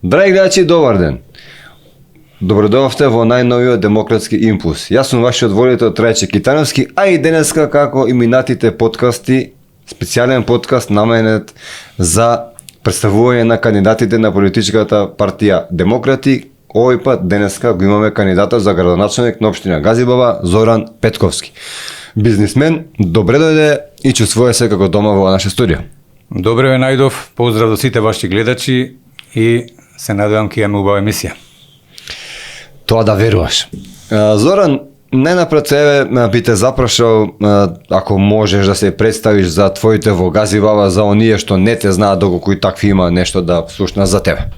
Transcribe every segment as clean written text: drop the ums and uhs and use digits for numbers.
Драги гледачи, добар ден. Добродојавте во најновиот демократски импулс. Јас сум вашиот водител Трајче Китановски, а и денеска како и минатите подкасти, специјален подкаст наменет за представување на кандидатите на политичката партија Демократи. Овој пат денеска го имаме кандидатот за градоначелник на општина Газибова, Зоран Петковски. Бизнисмен, добре дојде и чувствува се како дома во наша студија. Добре ве најдов, поздрав до сите ваши гледачи и се надевам ќе имаме убава емисија. Тоа да веруваш. Зоран, најнапред себе би те запрашал, ако можеш да се представиш за твоите во Газибава, за оние што не те знаат, доколку и такви има нешто да слушнат за тебе.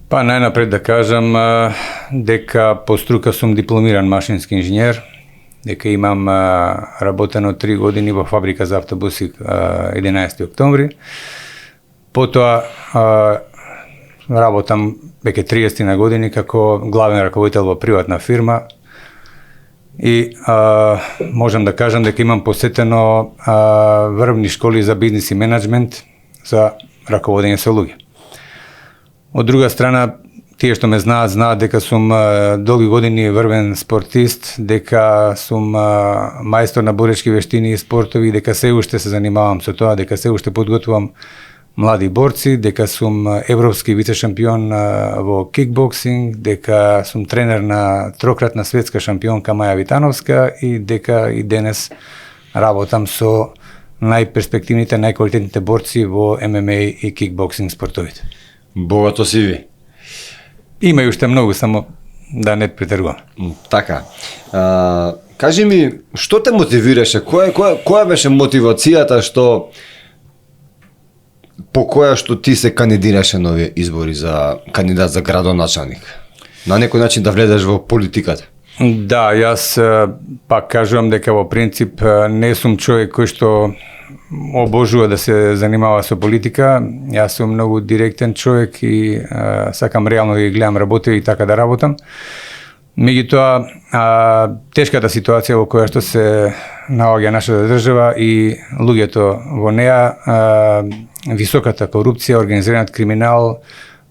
Па најнапред да кажам дека по струка сум дипломиран машински инженер, дека имам работено 3 години во фабрика за автобуси 11 октомври. Потоа работам веќе 30 на години како главен раководител во приватна фирма и можам да кажам дека имам посетено врвни школи за бизнис и менеджмент за раководење со луѓе. Од друга страна, тие што ме знаат дека сум долги години врвен спортист, дека сум мајстор на боречки вештини и спортови, дека се уште се занимавам со тоа, дека се уште подготвувам млади борци, дека сум европски вице-шампион во кикбоксинг, дека сум тренер на трократна светска шампионка Маја Витановска и дека и денес работам со најперспективните, најквалитетните борци во ММА и кикбоксинг спортовите. Богато си ви. Има и уште многу, само да не претерувам. Така. Кажи ми, што те мотивираше? Која беше мотивацијата по која што ти се кандидираше на овие избори за кандидат за градоначалник? На некој начин да влезеш во политиката? Да, јас пак кажувам дека во принцип не сум човек кој што обожува да се занимава со политика. Јас сум многу директен човек и сакам реално да ги гледам работи и така да работам. Меѓутоа, тешката ситуација во која што се наоѓа нашата држава и луѓето во неа, високата корупција, организираниот криминал,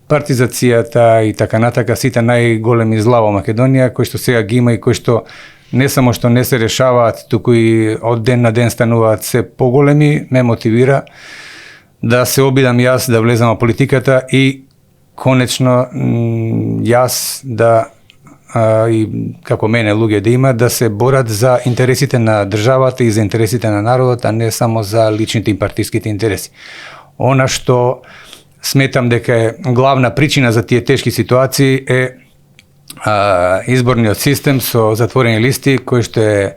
партизацијата и така натака, сите најголеми зла во Македонија, кои што сега ги има и кои што не само што не се решаваат, туку и од ден на ден стануваат се поголеми, ме мотивира да се обидам јас да влезам во политиката и конечно јас да и како мене луѓе да има да се борат за интересите на државата и за интересите на народот, а не само за личните и партиските интереси. Она што сметам дека е главна причина за тие тешки ситуации е изборниот систем со затворени листи, кој што е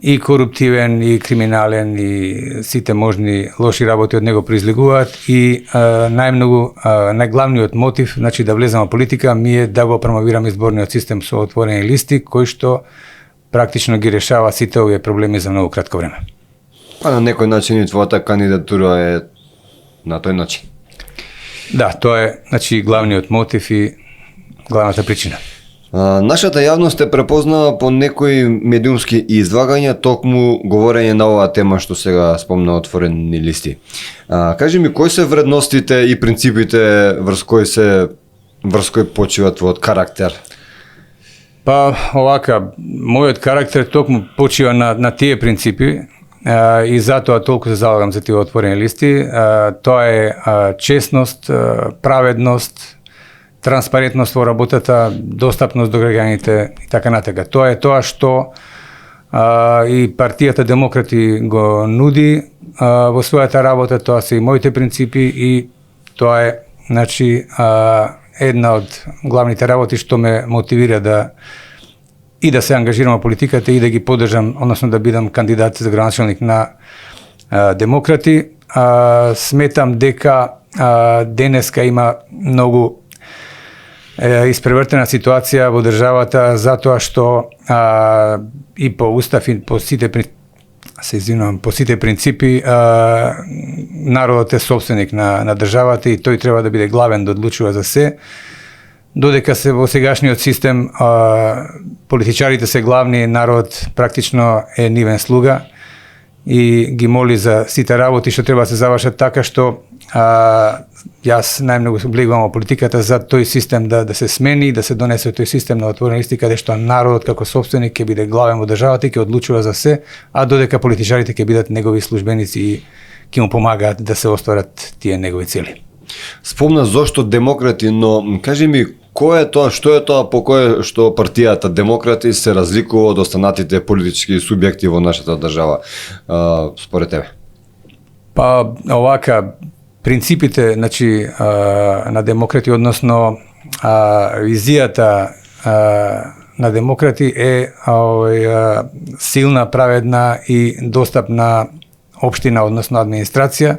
и коруптивен, и криминален, и сите можни лоши работи од него произлегуваат и најглавниот мотив, значи да влезам во политика, ми е да го промовирам изборниот систем со отворени листи, кој што практично ги решава сите овие проблеми за многу кратко време. Па на некој начин и твојата кандидатура е на тој начин. Да, тоа е значи главниот мотив и главната причина. Нашата јавност е препознала по некои медиумски излагања токму говорење на оваа тема што сега спомна отворени листи. Кажи ми, кои се вредностите и принципите врз кои почива твојот карактер? Па овака, мојот карактер токму почива на тие принципи и затоа толку се залагам за тие отворени листи. Тоа е честност, праведност, транспарентност во работата, достапност до граѓаните и така натака. Тоа е тоа што и партијата Демократи го нуди во својата работа, тоа се и моите принципи и тоа е значи една од главните работи што ме мотивира да се ангажирам во политиката и да ги поддржам, односно да бидам кандидат за градоначелник на Демократи. Сметам дека денеска има многу испревртена ситуација во државата затоа што и по устав и по сите принципи народот е собственик на државата и тој треба да биде главен да одлучува за се. Додека се во сегашниот систем политичарите се главни, народ практично е нивен слуга и ги моли за сите работи што треба да се завршат така што Јас најмногу влегувам во политиката за тој систем да се смени, да се донесе тој систем на отворени листи каде што народот како сопственик ќе биде главен во државата и ќе одлучува за се, а додека политичарите ќе бидат негови службеници и ќе му помагаат да се остварат тие негови цели. Спомна зошто демократи, но кажи ми кој е тоа, што е тоа по кое што партијата демократи се разликува од останатите политички субјекти во нашата држава, според тебе? Па овака принципите, значи, на демократи, односно визијата на демократи е силна, праведна и достапна општина, односно администрација,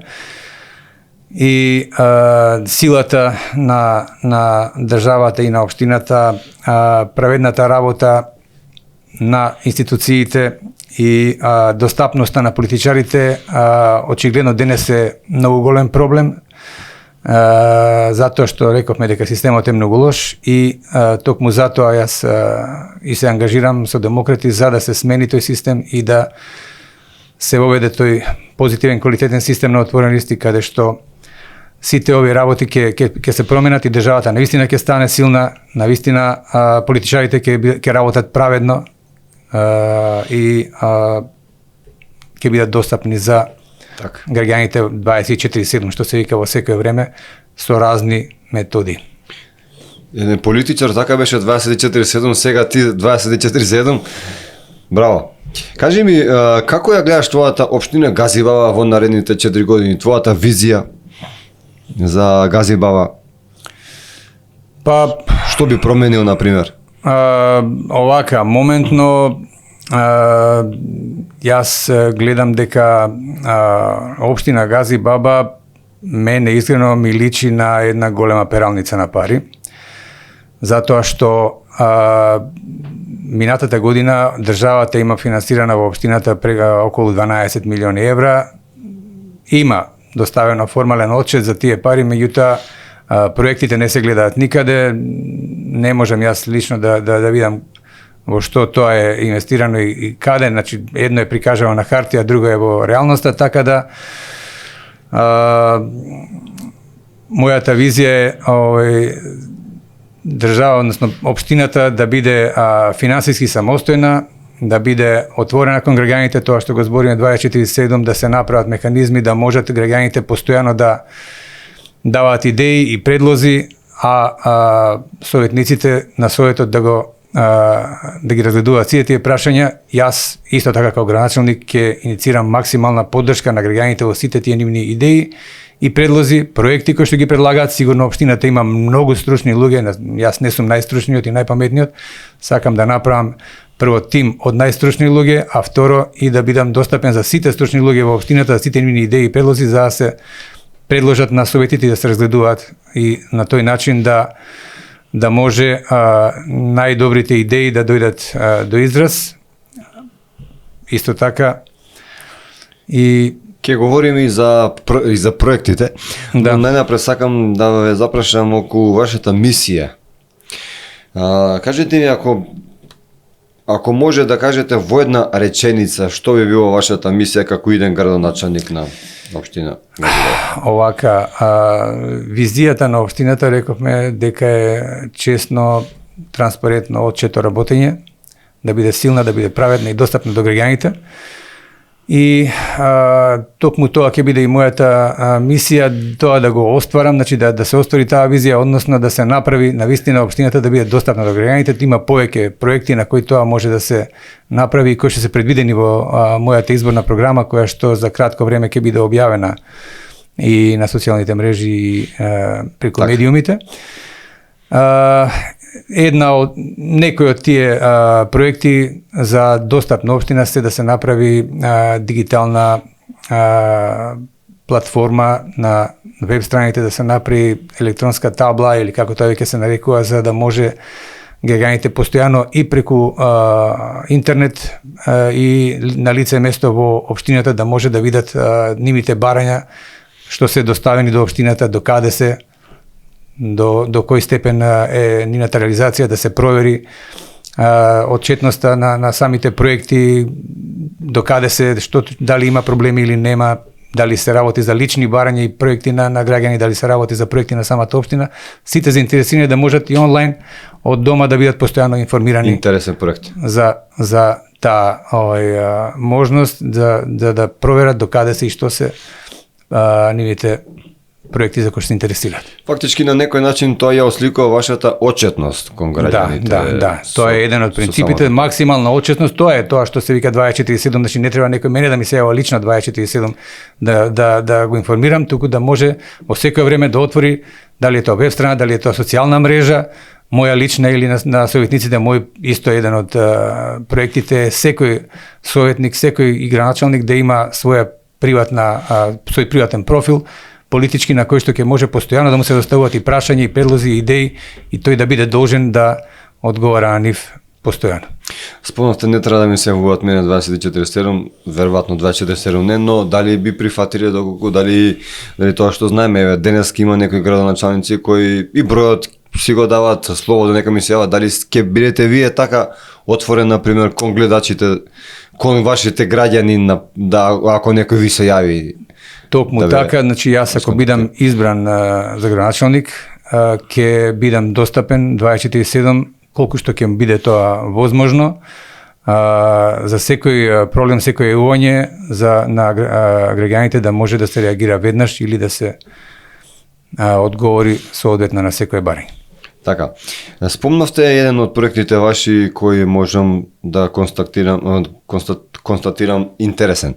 и силата на државата и на општината, праведната работа на институциите и достапноста на политичарите очигледно денес е многу голем проблем, затоа што рековме дека системот е многу лош и токму затоа јас и се ангажирам со демократи за да се смени тој систем и да се воведе тој позитивен квалитетен систем на отворени листи каде што сите овие работи ќе се променат и државата навистина ќе стане силна, навистина политичарите ќе работат праведно и ќе бидат достапни за граѓаните 24/7, што се вика во секое време, со разни методи. Еден политичар така беше 24/7, сега ти 24/7. Браво. Кажи ми, како ја гледаш твојата општина Газибава во наредните 4 години, твојата визија за Газибава? Па, што би променил, на пример? Овака, моментно јас гледам дека општина Газибаба мене искрено ми личи на една голема пералница на пари, затоа што минатата година државата има финансирана во општината околу 12 милиони евра, има доставено формален отчет за тие пари, меѓутоа проектите не се гледаат никаде, не можам јас лично да видам во што тоа е инвестирано и каде, значи едно е прикажано на хартија, друго е во реалноста, така да мојата визија е држава, односно општината да биде финансиски самостојна, да биде отворена кон граѓаните, тоа што го збориме 24/7, да се направат механизми да можат граѓаните постојано да даваат идеи и предлози, а советниците на советот да ги разгледуваат сите тие прашања. Јас исто така како градоначелник ќе иницирам максимална поддршка на граѓаните во сите тие нивни идеи и предлози, проекти кои што ги предлагаат. Сигурно општината има многу стручни луѓе, јас не сум најстручниот и најпаметниот, сакам да направам прво тим од најстручни луѓе, а второ и да бидам достапен за сите стручни луѓе во општината, за сите нивни идеи и предлози, за да се предложат на советите да се разгледуваат и на тој начин да може најдобрите идеи да дојдат до израз. Исто така и ќе говориме и за проектите. Да. Но најнапред сакам да ве запрашам околу вашата мисија. Кажете ми, ако може да кажете во една реченица, што би било вашата мисија како иден градоначалник на општина Газибава? Овака, визијата на општината рековме дека е честно, транспарентно, отчето работење, да биде силна, да биде праведна и достапна до граѓаните. И токму тоа ќе биде и мојата мисија, тоа да го остварам, значи да се оствари таа визија, односно да се направи навистина општината да биде достапна до граѓаните. Има повеќе проекти на кои тоа може да се направи и кои што се предвидени во мојата изборна програма, која што за кратко време ќе биде објавена и на социјалните мрежи и преку медиумите. Една од некои од тие проекти за достапна општина се да се направи дигитална платформа на веб страните, да се направи електронска табла или како тоа веќе се нарекува, за да може граѓаните постојано и преку интернет и на лице место во општината да може да видат нивните барања што се доставени до општината, до каде се, до кој степен е нивната реализација, да се провери отчетноста на самите проекти, до каде се, дали има проблеми или нема, дали се работи за лични барања и проекти на граѓани, дали се работи за проекти на самата општина, сите заинтересирани да можат и онлайн од дома да бидат постојано информирани. Интересен проект. За таа можност да проверат до каде се и што се нивите проекти за кои се интересираат. Фактички на некој начин тоа ја осликува вашата отчетност кон граѓаните. Да. Тоа е еден од принципите, максимална отчетност, тоа е тоа што се вика 24/7, значи не треба некој мене да ми се јава лично 24/7 да го информирам, туку да може во секое време да отвори, дали е тоа веб страна, дали е тоа социјална мрежа, моја лична или на советниците, мој исто еден од проектите, секој советник, секој и граначалник да има свој приватен профил, политички на кој што ќе може постојано да му се доставуваат и прашања и предлози и идеи и тој да биде должен да одговара на нив постојано. Спомнавте не треба да ми се јавуваат мене 24/7, веројатно 24/7 не, но дали би прифатиле доколку дали тоа што знаеме, еве денеска има некои градоначалници кои и бројот си го даваат слово да нека ми се јава, дали ќе бидете вие така отворен на пример кон гледачите, кон вашите граѓани да ако некој ви се јави. Токму така, значи јас ако бидам избран за градоначалник, ќе бидам достапен 24/7 колку што ќе биде тоа возможно. За секој проблем, секој јавување на граѓаните да може да се реагира веднаш или да се одговори соодветно на секој барање. Така. Спомнавте еден од проектите ваши кои можам да констатирам интересен.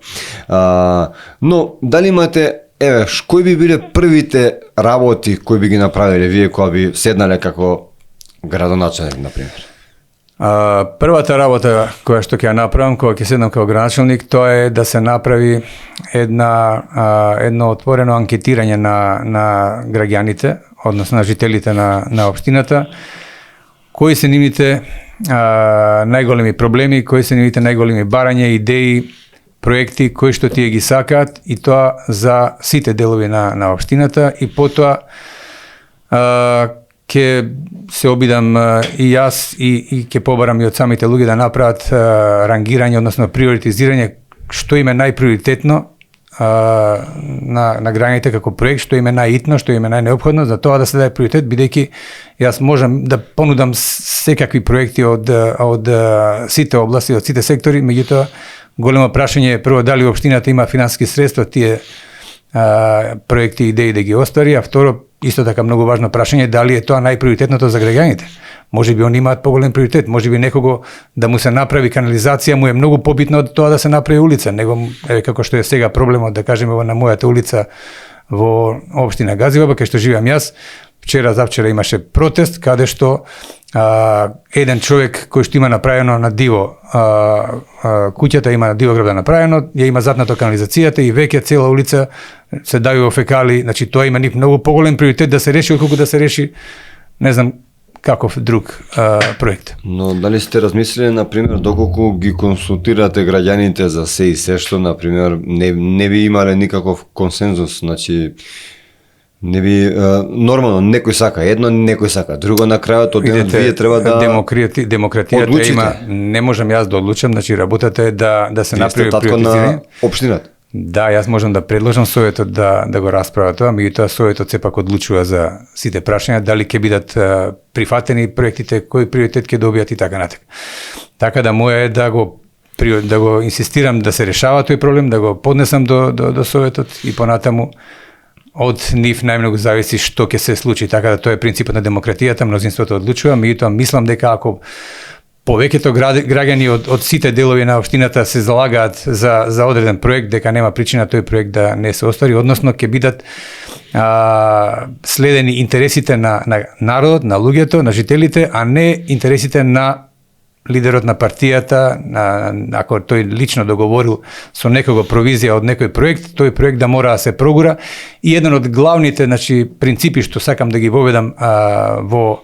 Но дали имате, еве, кои би биле првите работи кои би ги направиле вие кога би седнале како градоначалник, например? Првата работа која што ќе ја направам кога ќе седнам како градоначалник, тоа е да се направи едно отворено анкетирање на граѓаните, односно на жителите на општината, кои се нивните најголеми проблеми, кои се нивните најголеми барања, идеи, проекти кои што тие ги сакаат, и тоа за сите делови на општината, и потоа ќе се обидам и јас и ќе побарам и од самите луѓе да направат рангирање, односно приоритизирање што им е најприоритетно на граѓаните како проект, што им е најитно, што им е најнеопходно, за тоа да се даде приоритет, бидејќи јас можам да понудам секакви проекти од сите области, од сите сектори, меѓутоа големо прашање е прво дали општината има финансиски средства тие проекти и идеи да ги оствари, а второ, исто така многу важно прашање, дали е тоа најприоритетното за граѓаните. Може би они имаат поголем приоритет, може би некого да му се направи канализација му е многу побитно од тоа да се направи улица, него еве како што е сега проблемот, да кажеме на мојата улица во општина Газиваба, кај што живеам јас. Завчера имаше протест каде што еден човек кој што има направено на диво куќата, има на диво града направено, ја има затнато канализацијата и веќе цела улица се дави фекали, значи тоа има многу поголем приоритет да се реши отколку да се реши не знам каков друг проект. Но дали сте размислили, например, доколку ги консултирате граѓаните за се и се што, например, не би имале никаков консензус, значи не би нормално некој сака едно, некој сака друго, на крајот од денот вие треба да демократијата одлучите. Има, не можам јас да одлучам, значи работата е да се направи приоритизирање на општината. Да, јас можам да предложам советот да го расправа тоа, меѓутоа советот сепак одлучува за сите прашања, дали ќе бидат прифатени проектите, кој приоритет ќе добијат и така натаму. Така да моја е да го инсистирам да се решава тој проблем, да го поднесам до советот и понатаму од нив најмногу зависи што ќе се случи, така да тоа е принципот на демократијата, мнозинството одлучува, меѓутоа мислам дека ако повеќето граѓани од сите делови на општината се залагаат за одреден проект, дека нема причина тој проект да не се оствари, односно ќе бидат следени интересите на народот, на луѓето, на жителите, а не интересите на лидерот на партијата, ако тој лично договорил со некого провизија од некој проект, тој проект да мора да се прогура. И еден од главните, значи, принципи што сакам да ги воведам во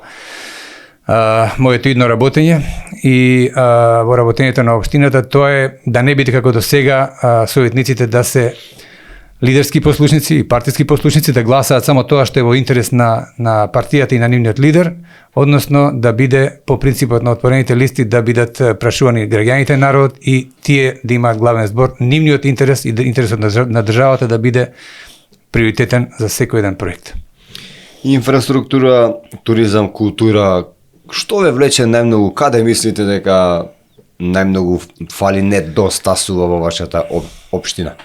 моето идно работење и во работењето на општината, тоа е да не биде како до сега советниците да се лидерски послушници и партиски послушници да гласаат само тоа што е во интерес на партијата и на нивниот лидер, односно да биде по принципот на отворените листи да бидат прашувани граѓаните народ и тие да имаат главен збор, нивниот интерес и интересот на државата да биде приоритетен за секој еден проект. Инфраструктура, туризам, култура, што ве влече најмногу, каде мислите дека најмногу фали, недостасува во вашата општина?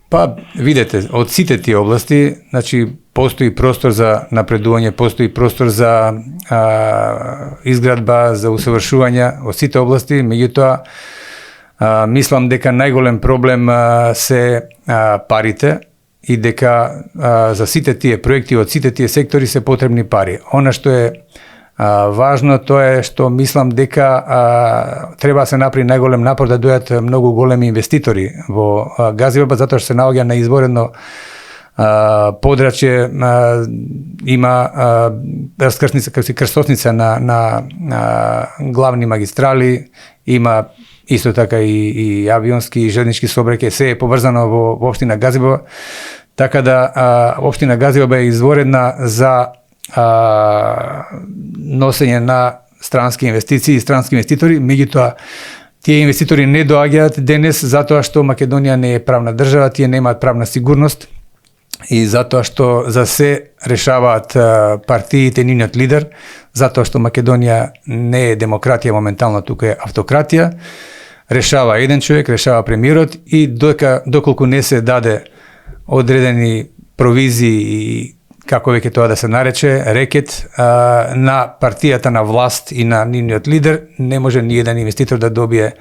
Па, видете, од сите тие области, значи, постои простор за напредување, постои простор за изградба, за усовршување од сите области, меѓутоа, мислам дека најголем проблем се парите и дека за сите тие проекти од сите тие сектори се потребни пари. Она што е важно тоа е што мислам дека треба да се направи најголем напор да дојдат многу големи инвеститори во Газиврба, затоа што се наоѓа на изворено подрачје, има раскрсница, крстосница на главни магистрали, има исто така и авионски и железнички сообраќај, се е поврзано во општина Газиврба, така да општина Газиврба е изворена за носење на странски инвестиции и странски инвеститори, меѓутоа тие инвеститори не доаѓаат денес затоа што Македонија не е правна држава, тие немаат правна сигурност и затоа што за се решаваат партиите, нивниот лидер, затоа што Македонија не е демократија моментално, тука е автократија, решава еден човек, решава премиерот и доколку не се даде одредени провизии и како веќе тоа да се нарече, рекет на партијата на власт и на нивниот лидер, не може ни еден инвеститор да добие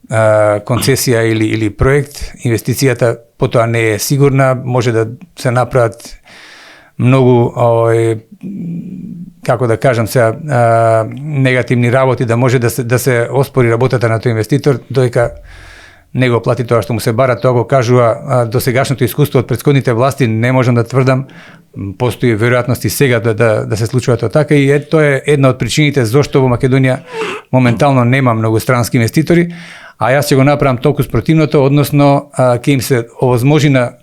концесија или проект. Инвестицијата потоа не е сигурна, може да се направат многу, како да кажам сега, негативни работи, да може да се оспори работата на тој инвеститор, додека не го плати тоа што му се бара, тоа го кажува досегашното искуство од претходните власти, не можам да тврдам, постои веројатност и сега да се случува тоа така и тоа е една од причините зошто во Македонија моментално нема многу странски инвеститори, а јас ќе го направам толку спротивното, односно ќе им се овозможи на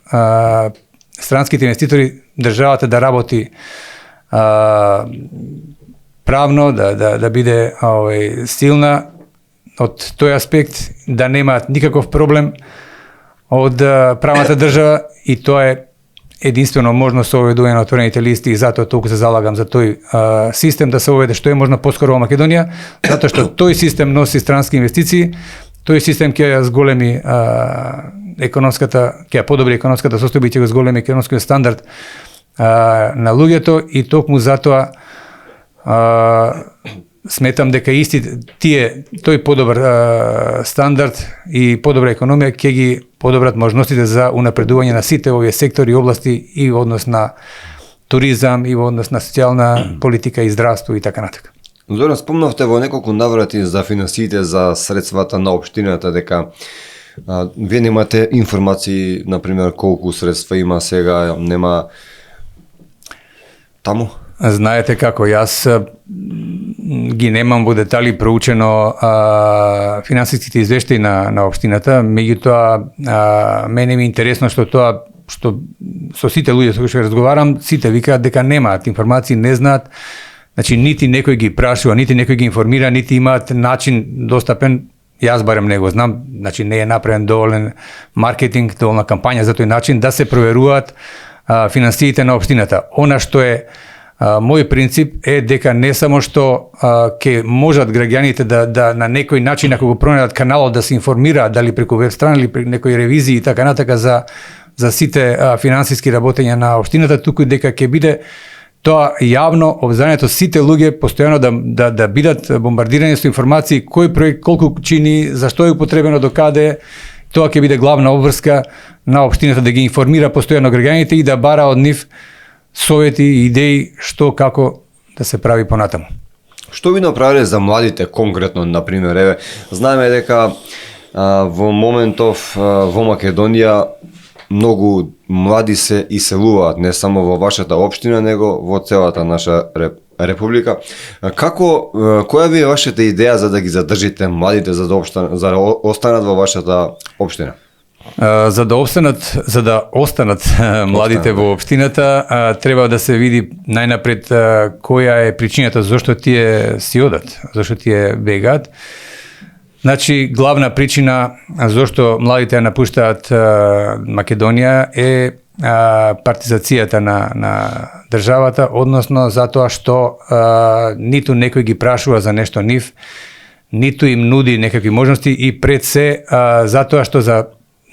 странските инвеститори државата да работи правно, да биде силна од тој аспект, да немаат никаков проблем од правната држава и тоа е единствено можно со оведување на отворените листи и затоа толку се залагам за тој систем да се оведе што е можно поскоро во Македонија, затоа што тој систем носи странски инвестиции, тој систем ќе ја зголеми ќе ја подобри економската состојба и ќе го зголеми економскиот стандард на луѓето и токму затоа сметам дека тој подобар стандард и подобра економија ќе ги подобрат можностите за унапредување на сите овие сектори и области и во однос на туризам и во однос на социјална политика и здравство и така натака. Зоран, спомнавте во неколку наврати за финансиите за средствата на општината, дека вие немате информации, например, колку средства има сега, нема таму? Знаете како, јас ги немам во детали проучено финансиските извештаи на општината, меѓутоа мене ми е интересно што со сите луѓе со кои што разговарам, сите викаат дека немаат информации, не знаат, значи нити некој ги прашува, нити некој ги информира, нити имаат начин достапен, јас барем не го знам, значи не е направен доволен маркетинг, доволна кампања за тој начин да се проверуваат финансиите на општината. Она што е мој принцип е дека не само што ќе можат граѓаните да на некој начин, ако го пронајдат каналот, да се информираат дали преку веб страна или преку некои ревизии и така натака за сите финансиски работења на општината, туку дека ќе биде тоа јавно обзнанието сите луѓе постојано да бидат бомбардирани со информации кој проект колку чини, зашто е употребено, до каде. Тоа ќе биде главна обврска на општината да ги информира постојано граѓаните и да бара од нив совети и идеи што како да се прави понатаму. Што ви направиле за младите конкретно, например, еве, знаеме дека во моментов во Македонија многу млади се иселуваат, не само во вашата општина, него во целата наша република. Која ви е вашата идеја за да ги задржите младите за да останат во вашата општина? За да останат младите во општината, треба да се види најнапред која е причината зашто тие си одат, зашто тие бегаат. Значи, главна причина зашто младите ја напуштаат Македонија е партизацијата на државата, односно затоа што ниту некој ги прашува за нешто нив, ниту им нуди некакви можности и пред се затоа што за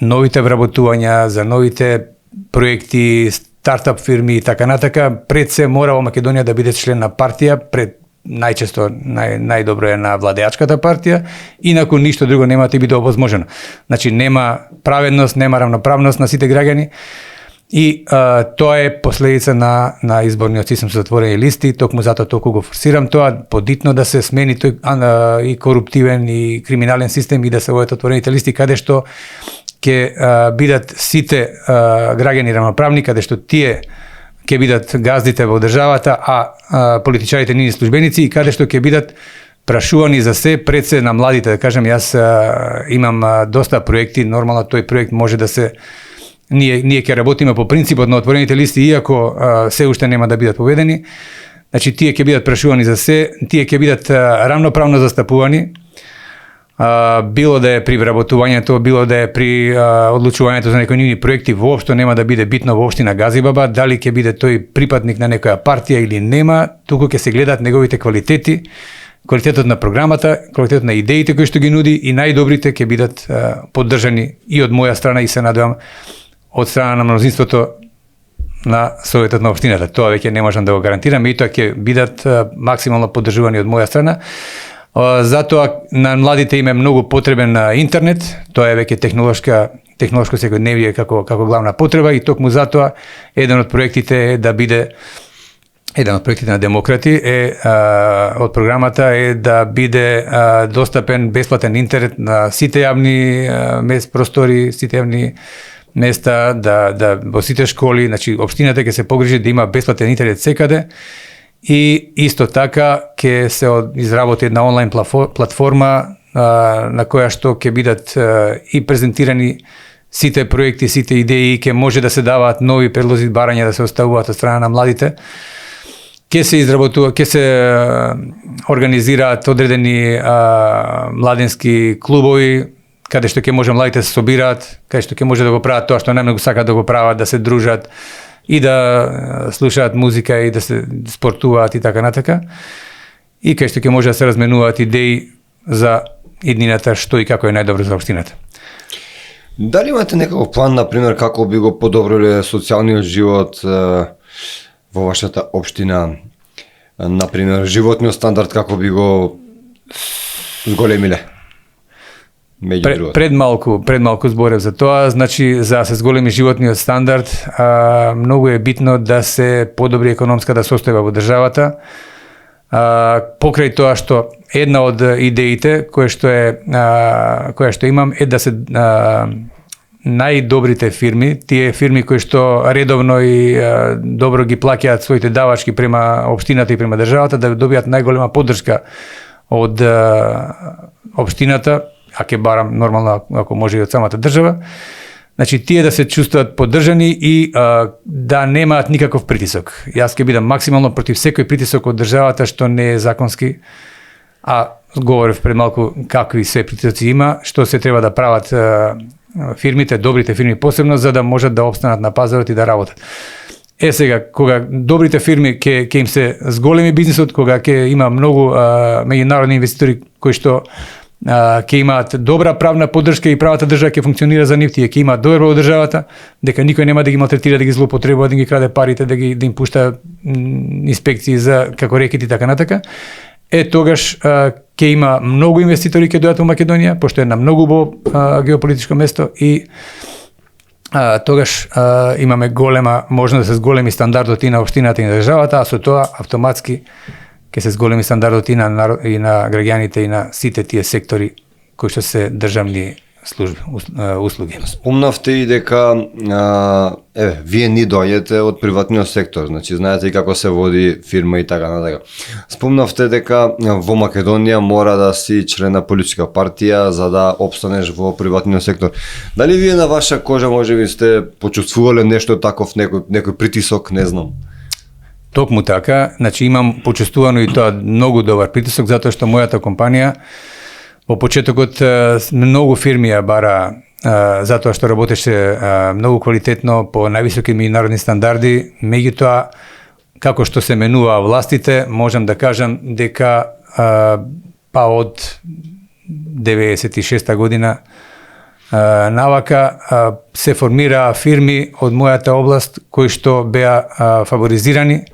новите вработувања, за новите проекти, стартап фирми и така натака, пред се мора во Македонија да биде член на партија, пред најчесто најдобро е на владеачката партија, инаку ништо друго нема да биде овозможено. Значи нема праведност, нема равноправност на сите граѓани и тоа е последица на изборниот систем со затворени листи, токму затоа толку го форсирам тоа, подитно да се смени тој и коруптивен и криминален систем и да се водат отворените листи каде што ќе бидат сите граѓани равноправни, каде што тие ќе бидат газдите во државата, а политичарите нини службеници и каде што ќе бидат прашувани за се пред се на младите. Да кажем, јас имам доста проекти, нормално тој проект може да се ние ќе работиме по принципот на отворените листи, иако се уште нема да бидат поведени. Значи тие ќе бидат прашувани за се, тие ќе бидат равноправно застапувани, било да е при вработувањето, било да е при одлучувањето за некои нивни проекти, воопшто нема да биде битно во општина Газибаба, дали ќе биде тој припадник на некоја партија или нема, туку ќе се гледаат неговите квалитети, квалитетот на програмата, квалитетот на идеите кои што ги нуди и најдобрите ќе бидат поддржани и од моја страна и се надевам од страна на мнозинството на Советот на општината. Тоа веќе не можам да го гарантирам и тоа ќе бидат максимално поддржувани од моја страна. Затоа на младите им е многу потребен интернет, тоа е веќе технолошко секојдневие како главна потреба и токму затоа еден од проектите на Демократи од програмата е да биде достапен бесплатен интернет на сите јавни простори, сите јавни места, да во сите школи, значи општината ќе се погрижи да има бесплатен интернет секаде. И исто така ќе се изработи една онлайн платформа на која што ќе бидат и презентирани сите проекти, сите идеи, ќе може да се даваат нови предлози, барања да се оставуваат од страна на младите. Ќе се организираат одредени младенски клубови каде што ќе може младите се собираат, каде што ќе може да го прават тоа што најмногу сакаат да го прават, да се дружат и да слушаат музика и да се спортуваат и така натака. И кај што ќе може да се разменуваат идеи за иднината што и како е најдобро за општината. Дали имате некаков план, например, како би го подобриле социјалниот живот во вашата општина? Например, животниот стандард како би го зголемиле? Пред малку зборев за тоа, значи за да се зголеми животниот стандард, многу е битно да се подобри економската состојба во државата. Покрај тоа што една од идеите која што имам е да се најдобрите фирми, тие фирми кои што редовно и добро ги плаќаат своите давачки према општината и према државата, да добијат најголема поддршка од општината, а ќе барам нормално ако може и од самата држава. Значи тие да се чувствуваат поддржани и да немаат никаков притисок. Јас ќе бидам максимално против секој притисок од државата што не е законски, а говорев пред малку какви се притисоци има, што се треба да прават фирмите, добрите фирми посебно, за да можат да опстанат на пазарот и да работат. Сега, кога добрите фирми ќе им се зголеми бизнисот, кога ќе има многу меѓународни инвеститори кои што ќе имаат добра правна поддршка и правата држава ќе функционира за нив, тие ќе имаат доверба во државата, дека никој нема да ги малтретира, да ги злоупотребува, да ги краде парите, да им пушта инспекции за како рекети и така натака. Тогаш ќе има многу инвеститори ќе дојдат во Македонија, пошто е на многу убаво геополитичко место и тогаш имаме голема можност да се зголеми стандардот и на општината и на државата, а со тоа автоматски ќе се зголеми стандардот и на граѓаните и на сите тие сектори кои што се државни служби, услуги. Спомнавте и дека вие ни доаѓате од приватниот сектор, значи знаете и како се води фирма и така натака. Спомнавте дека во Македонија мора да си член на политичка партија за да опстанеш во приватниот сектор. Дали вие на ваша кожа можеби сте почувствувале нешто таков, некој притисок, не знам? Токму така, значи имам почувствувано и тоа многу добар притисок, затоа што мојата компанија во почетокот многу фирми ја бара затоа што работеше многу квалитетно по највисоки меѓународни стандарди, меѓутоа како што се менува властите, можам да кажам дека па од 96 година навака се формираа фирми од мојата област кои што беа фаворизирани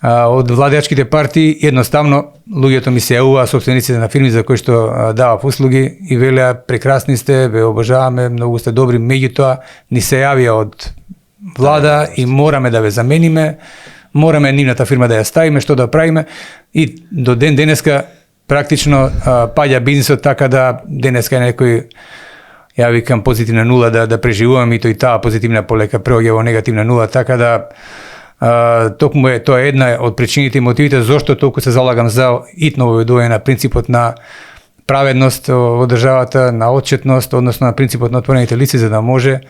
од владеачките партии. Едноставно луѓето ми се јавуваа, собствениците на фирми за кои што давав услуги и велеа прекрасни сте, ве обожаваме, многу сте добри, меѓутоа ни се јавија од влада и мораме да ве замениме, мораме нивната фирма да ја ставиме, што да правиме, и до ден денеска практично паѓа бизнисот, така да денеска некој, ја викам, позитивна нула да преживувам, и тој таа позитивна полека преоѓа во негативна нула, така да токму е тоа една од причините и мотивите зошто толку се залагам за итно воведување на принципот на праведност во државата, на отчетност, односно на принципот на отворените лица, за да може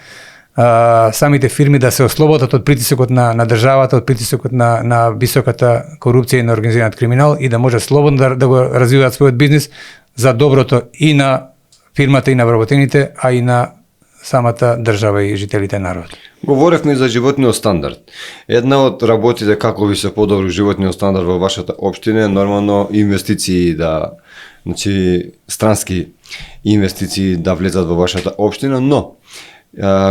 самите фирми да се ослободат од притисокот на државата, од притисокот на високата корупција и на организираниот криминал, и да може слободно да го развиваат својот бизнис за доброто и на фирмата и на вработените, а и на самата држава и жителите на народот. Говоревме за животниот стандард. Една од работите како би се подобри животниот стандард во вашата општина е нормално инвестиции значи странски инвестиции да влезат во вашата општина, но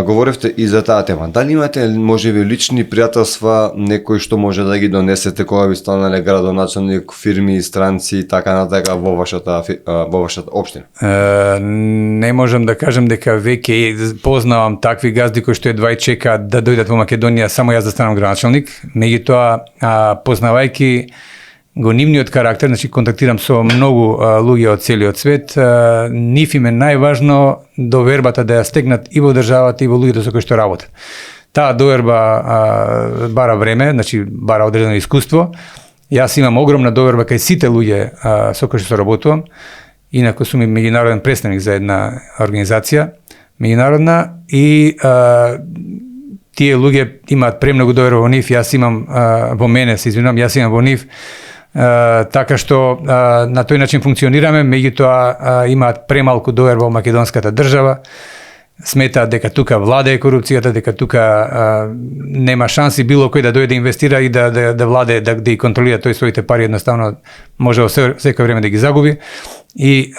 говоревте и за таа тема. Дали имате можеби лични пријателства, некои што може да ги донесете кога би станале градоначалник, фирми, странци и така натака во вашата општина? Не можам да кажам дека веќе познавам такви газди кои што едва чекаат да дојдат во Македонија само јас да станам градоначалник, меѓутоа познавајки го нивниот карактер, значи контактирам со многу луѓе од целиот свет, нив им е најважно довербата да ја стегнат и во државата и во луѓето со кои што работат. Таа доверба бара време, значи бара одредено искуство. Јас имам огромна доверба кај сите луѓе со кои што работувам, инаку сум и меѓународен представник за една организација меѓународна, и тие луѓе имаат премногу доверба во нив, јас имам во мене, се извинувам, јас имам во нив, така што на тој начин функционираме, меѓутоа имаат премалку доверба во македонската држава, сметаат дека тука владее корупцијата, дека тука нема шанси било кој да дојде да инвестира и да владее, да ги контролира тој своите пари, едноставно може во секој време да ги загуби, и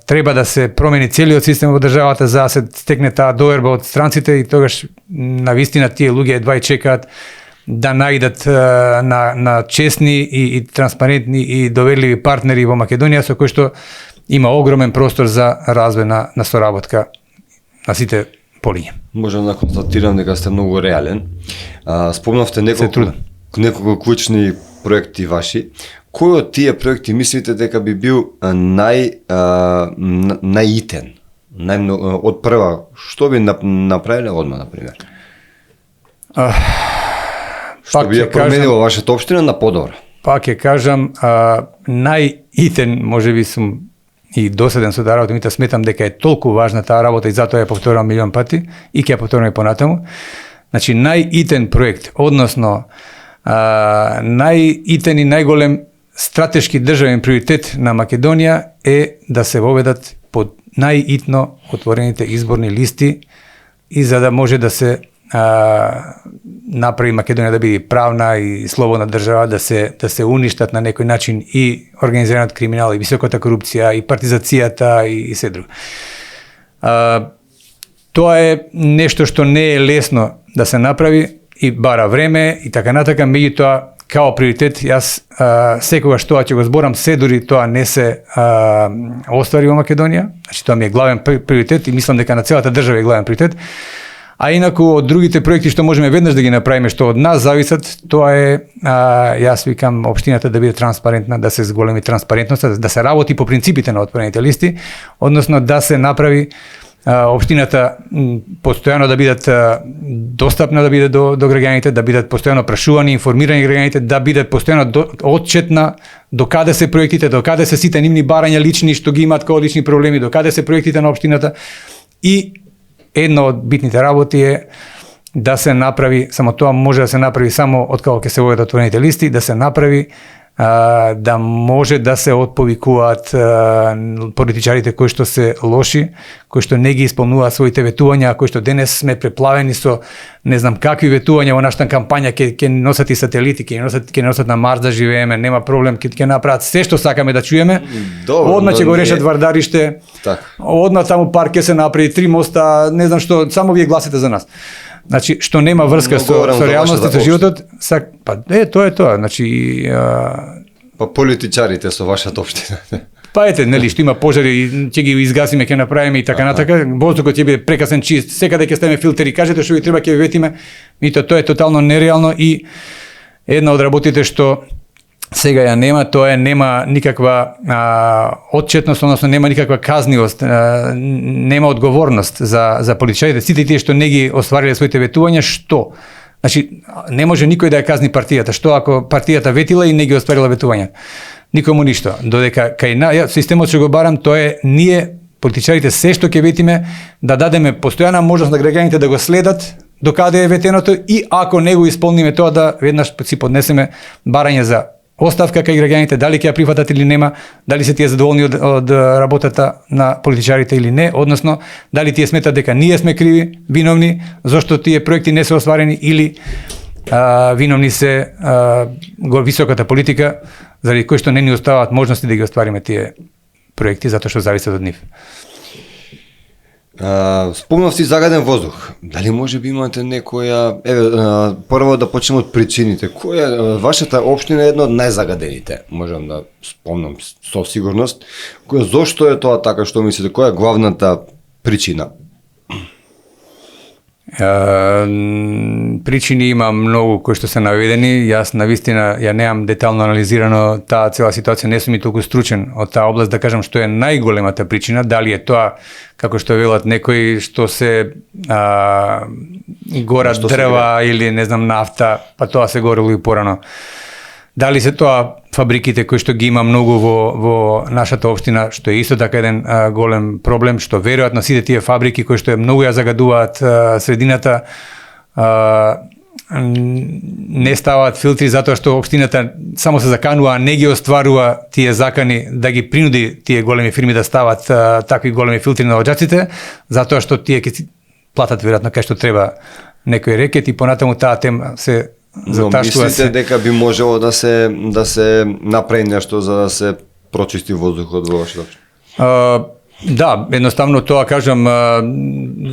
треба да се промени целиот систем во државата за да се стекне таа доверба од странците, и тогаш навистина тие луѓе едва и чекаат да најдат на честни и транспарентни и доверливи партнери во Македонија, со кои што има огромен простор за развој на соработка на сите полиња. Можам да констатирам дека сте многу реален. Спомнавте неколку клучни проекти ваши. Кој од тие проекти мислите дека би бил најитен? Од прва, што би направиле одма, например? Што би ја променило вашата општина на подобро? Пак ќе кажам, најитен, можеби сум и доседен со таа работа, мите сметам дека е толку важна таа работа и затоа ја повторувам милион пати и ќе ја повторувам и понатаму. Значи, најитен проект, односно најитен и најголем стратешки државен приоритет на Македонија е да се воведат под најитно отворените изборни листи, и за да може да се направи Македонија да биде правна и слободна држава, да се уништат на некој начин и организираниот криминал, и високата корупција, и партизацијата, и се друго. Тоа е нешто што не е лесно да се направи и бара време и така натака, меѓутоа као приоритет јас секогаш тоа ќе го зборам, се дури тоа не се оствари во Македонија, значи тоа ми е главен приоритет и мислам дека на целата држава е главен приоритет. А инаку од другите проекти што можеме веднаш да ги направиме, што од нас зависат, тоа е, јас викам, општината да биде транспарентна, да се зголеми транспарентноста, да се работи по принципите на отворените листи, односно да се направи општината постојано да бидат достапна да биде до граѓаните, да бидат постојано прашувани, информирани граѓаните, да бидат постојано отчетна до каде се проектите, до каде се сите нивни барања лични што ги имаат како лични проблеми, до каде се проектите на општината. И една од битните работи е да се направи, само тоа може да се направи само откако ќе се водат отворените листи, да се направи да може да се отповикуваат политичарите кои што се лоши, кои што не ги исполнуваат своите ветувања, кои што денес сме преплавени со не знам какви ветувања во нашата кампања, ќе носат и сателити, ќе носат на Марс да живееме, нема проблем, ќе направат се што сакаме да чуеме. Одма ќе го решат Вардариште. Одма таму парк ќе се направи, 3 моста, не знам што, само вие гласите за нас. Значи, што нема врска со реалноста со животот, тоа е тоа. Значи, па политичарите со вашата општина. Па ете, нели, што има пожари, ќе ги изгасиме, ќе направиме и така натака. Воздухот ќе биде прекрасен чист, секаде ќе ставиме филтери, кажете што ви треба, ќе ви ветиме. И тоа е тотално нереално и една од работите што сега ја нема, тоа е нема никаква отчетност, односно нема никаква казнивост, нема одговорност за политичарите, сите тие што не ги оствариле своите ветувања, што? Значи, не може никој да ја казни партијата, што ако партијата ветила и не ги остварила ветувања? Никому ништо. Додека кај системот што го барам, тоа е ние политичарите се што ќе ветиме да дадеме постојана можност на граѓаните да го следат до каде е ветеното и ако не го исполниме тоа да веднаш си поднесеме барање за оставка кај граѓаните, дали ќе ја прифатат или нема, дали се тие задоволни од работата на политичарите или не, односно дали тие сметат дека ние сме криви, виновни, зашто тие проекти не се остварени или виновни се високата политика, заради кој што не ни оставаат можности да ги оствариме тие проекти, затоа што зависат од нив. Спомнав си загаден воздух. Дали може би имате некоја, прво да почнеме од причините. Која вашата општина е една од најзагадените? Можам да спомнам со сигурност. Зошто е тоа така, што мислите? Која е главната причина? Причини има многу кои што се наведени. Јас навистина ја немам детално анализирано таа цела ситуација, не сум и толку стручен од таа област да кажам што е најголемата причина, дали е тоа како што велат некои што се горат дрва или не знам нафта, па тоа се горело и порано. Дали се тоа фабриките кои што ги има многу во нашата општина, што е исто така еден голем проблем, што веројатно сите тие фабрики кои што многу ја загадуваат средината, не ставаат филтри затоа што општината само се заканува, а не ги остварува тие закани да ги принуди тие големи фирми да стават такви големи филтри на оџаците, затоа што тие ќе платат веројатно кај што треба некој рекет и понатаму таа тема се заташтува. Мислите дека би можело да се направи нешто за да се прочисти воздухот во вашата општина? Да, едноставно тоа кажам,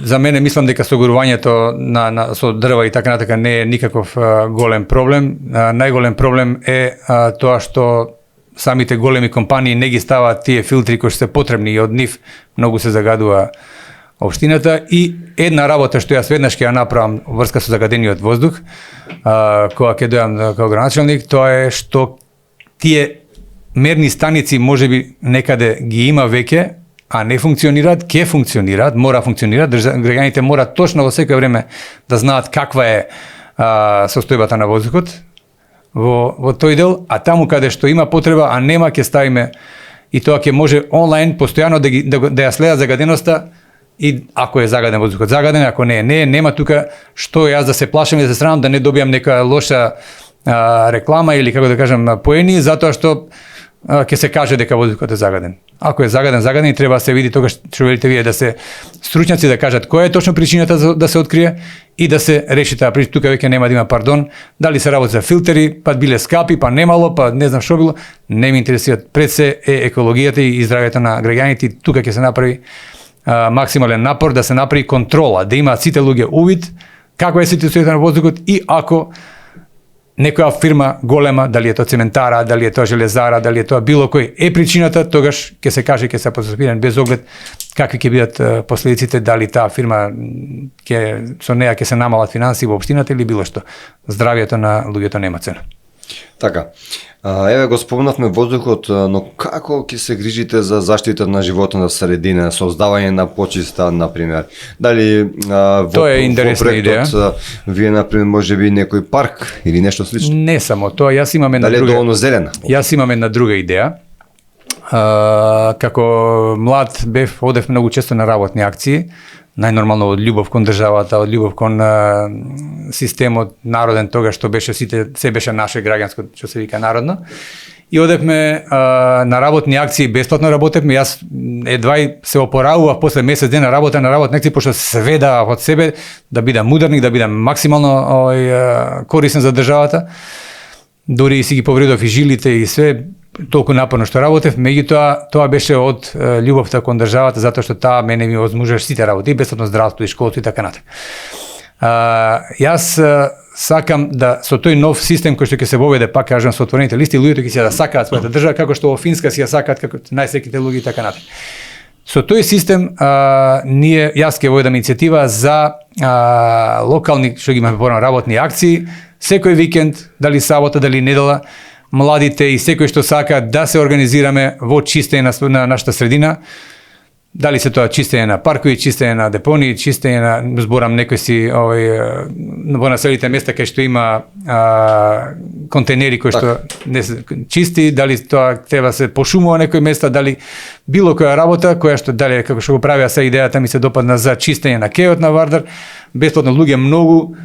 за мене мислам дека согорувањето со дрва и така натака не е никаков голем проблем. Најголем проблем е тоа што самите големи компании не ги ставаат тие филтри кои што се потребни и од нив многу се загадува општината. И една работа што јас веднаш ќе ја направам врска со загадениот воздух, кога ќе дојам како градоначалник, тоа е што тие мерни станици можеби некаде ги има веќе, а не функционираат, ќе функционираат, мора функционираат, граѓаните мора точно во секој време да знаат каква е состојбата на воздухот во тој дел, а таму каде што има потреба, а нема, ќе ставиме и тоа ќе може онлайн постојано да ја следат загаденоста. И ако е загаден воздухот, загаден, ако не е, нема тука што јас да се плашам и да се срамам да не добијам нека лоша реклама или како да кажам поени, затоа што ќе се каже дека воздухот е загаден. Ако е загаден и треба да се види тогаш што велите вие да се стручњаци да кажат која е точно причината да се открие и да се реши таа причина. Тука веќе нема да има пардон, дали се работи за филтери, па биле скапи, па немало, па не знам што било, не ме интересираат. Пред се е екологијата и здравјето на граѓаните, тука ќе се направи максимален напор да се направи контрола, да имаат сите луѓе увид каква е ситуацијата на воздухот и ако некоја фирма голема, дали е тоа цементара, дали е тоа железара, дали е тоа било кој е причината, тогаш ќе се каже, ќе се апострофира без оглед какви ќе бидат последиците, дали таа фирма со неа ќе се намалат финанси во општината или било што. Здравјето на луѓето нема цена. Така. Еве го спомнавме воздухот, но како ќе се грижите за заштита на животна средина, создавање на почиста, например? Дали Тоа е интересна идеја. Вие например можеби некој парк или нешто слично? Не само тоа, јас имам една Дали е друга. доволно зелена? Јас имам една друга идеја. Како млад одев многу често на работни акции, најнормално од љубов кон државата, од љубов кон системот народен, тога што беше се беше наше граѓанско, што се вика народно. И одевме на работни акции, бесплатно работевме, јас едва и се опоравував после месец дена работа на работни акции, пошто сведав од себе да бидам мударник, да бидам максимално корисен за државата. Дори и си ги повредов и жилите и све, толку напорно што работев, меѓутоа тоа беше од љубовта кон државата, затоа што таа мене ми возможуваше сите работи, и бесплатно здравство, и школство и така натаму. Јас сакам да со тој нов систем кој што ќе се воведе, пак кажам, со отворените листи, луѓето ќе се да сакаат својата држава, како што во Финска си ја сакаат како најсеките луѓе и така натаму. Со тој систем јас ќе воведам иницијатива за локални, што ги имаме порано, работни акции, секој викенд, дали сабота, дали недела, младите и секој што сака да се организираме во чистење на нашата средина, дали се тоа чистење на паркови, чистење на депонии, чистење на, зборам некој си во населените места кај што има контейнери кои што не се чисти, дали тоа треба се пошумува некој места, дали било која работа која што дали како што го правиа се идејата ми се допадна за чистење на кеот на Вардар, бесплатно луѓе многу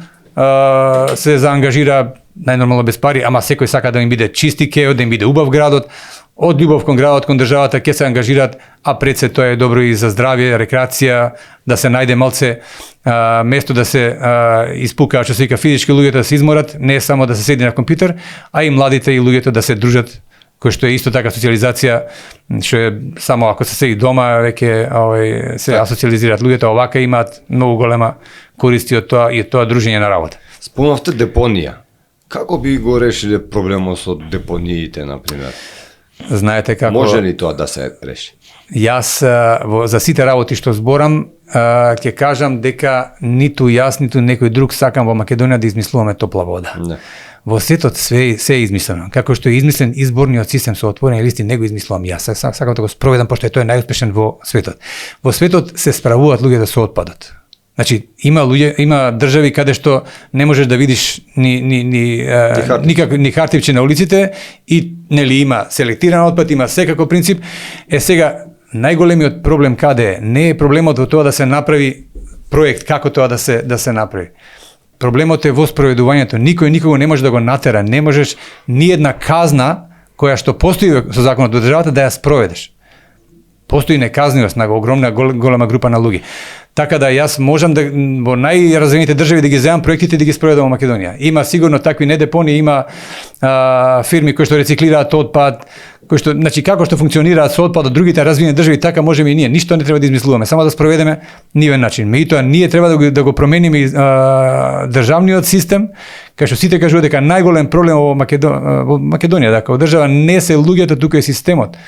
се заангажира, најнормално без пари, ама секој сака да им биде чисти кеот, да им биде убав градот, од љубов кон градот, кон државата ќе се ангажираат, а пред се тоа е добро и за здравје, рекреација, да се најде малце место да се испукаат, што се вика физички луѓето да се изморат, не само да се седи на компјутер, а и младите и луѓето да се дружат, кој што е исто така социализација, што е само ако се седи дома, веќе се асоциализираат луѓето, овака имаат многу голема користи од тоа и тоа дружење на работа. Спомнавте депонија. Како би го решиле проблемот со депониите, например? Знаете како... Може ли тоа да се реши? Јас за сите работи што зборам, ќе кажам дека ниту јас, ниту некој друг сакам во Македонија да измислуваме топла вода. Не. Во светот се е измислено. Како што е измислен изборниот систем со отворени листи, не го измислувам јас. Сакам да го спроведам, пошто тој е најуспешен во светот. Во светот се справуваат луѓето со отпадот. Значи, има држави каде што не можеш да видиш ни хартивче на улиците и нели има селектиран отпад, има секако принцип. Сега најголемиот проблем каде е? Не е проблемот во тоа да се направи проект како тоа да се направи. Проблемот е во спроведувањето. Никој никого не може да го натера, не можеш ни една казна која што постои со законот во државата да ја спроведеш. Постои неказнивост на огромна голема група на луѓе. Така да јас можам да во најразвиените држави да ги земам проектите и да ги спроведам во Македонија. Има сигурно такви не депонии, има фирми кои што рециклираат отпад, кои што, значи како што функционираат со отпад од другите развиени држави, така можеме и ние. Ништо не треба да измислуваме, само да спроведеме нивен начин. Меѓутоа ние треба да го промениме државниот систем, кај што сите кажуваат дека најголем проблем во Македонија, дека во држава не се луѓето, туку е системот.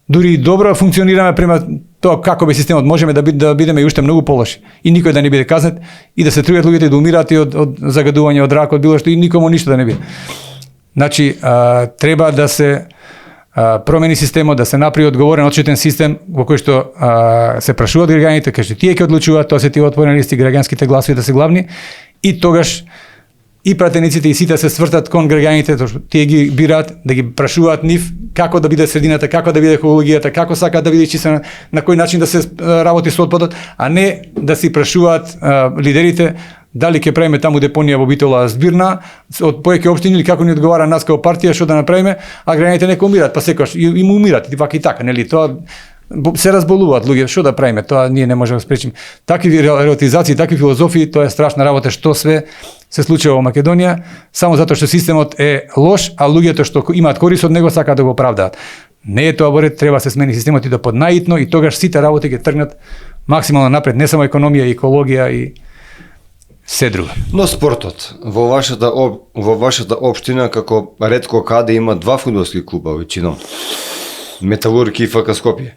Дури добро функционираме према тоа како бе системот, можеме да бидеме и уште многу полоши. И никој да не биде казнет, и да се трујат луѓето и да умираат и од загадување, од рак, од било што, и никому ништо да не биде. Значи, треба да се промени системот, да се направи одговорен, отчетен систем во кој што се прашуваат граѓаните, кај што тие ќе одлучуваат, тоа се тие отворени листи, граѓанските гласови да се главни, и тогаш и пратениците и сите се свртат кон граѓаните, тоа што тие ги бираат, да ги прашуваат нив како да биде средината, како да биде екологијата, како сакаат да биде чистена, на кој начин да се работи со отпадот, а не да си прашуваат лидерите дали ќе правиме таму депонија во Битола збирна од поеќе општини или како ни одговара нас како партија што да направиме, а граѓаните нека умират, па секогаш им умират и вака и така, нели? Тоа се разболуваат луѓе, што да правиме, тоа ние не можеме да спречиме. Такви релативизации, такви филозофии, тоа е страшна работа што све се случува во Македонија, само затоа што системот е лош, а луѓето што имаат корист од него сакаат да го оправдаат. Не е тоа во ред, треба се смени системот и да поднаитно и тогаш сите работи ќе тргнат максимално напред, не само економија, екологија и се друго. Но спортот, во вашата општина како ретко каде има 2 фудбалски клуба веќином. Металург и ФК Скопје.